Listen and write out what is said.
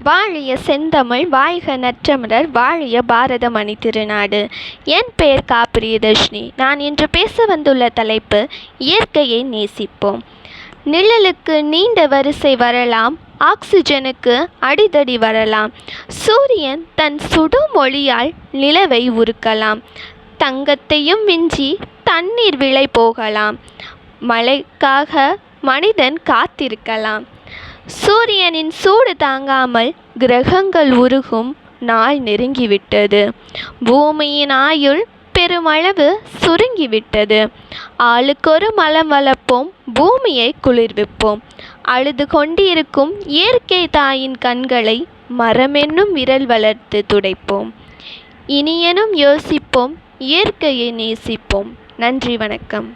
வாழிய செந்தமிழ், வாழ்க நற்றமிழர், வாழிய பாரத மணி திருநாடு. என் பெயர் கா. பிரியதர்ஷினி. நான் இன்று பேச வந்துள்ள தலைப்பு இயற்கையை நேசிப்போம். நிழலுக்கு நீண்ட வரிசை வரலாம், ஆக்சிஜனுக்கு அடிதடி வரலாம். சூரியன் தன் சுடும் ஒளியால் நிலவை உருக்கலாம். தங்கத்தையும் விஞ்சி தண்ணீர் விலை போகலாம். மழைக்காக மனிதன் காத்திருக்கலாம். சூரியனின் சூடு தாங்காமல் கிரகங்கள் உருகும் நாள் நெருங்கிவிட்டது. பூமியின் ஆயுள் பெருமளவு சுருங்கிவிட்டது. ஆளுக்கொரு மலம் வளர்ப்போம், பூமியை குளிர்விப்போம். அழுது கொண்டிருக்கும் இயற்கை தாயின் கண்களை மரமென்னும் விரல் வளர்த்து துடைப்போம். இனியனும் யோசிப்போம், இயற்கையை நேசிப்போம். நன்றி, வணக்கம்.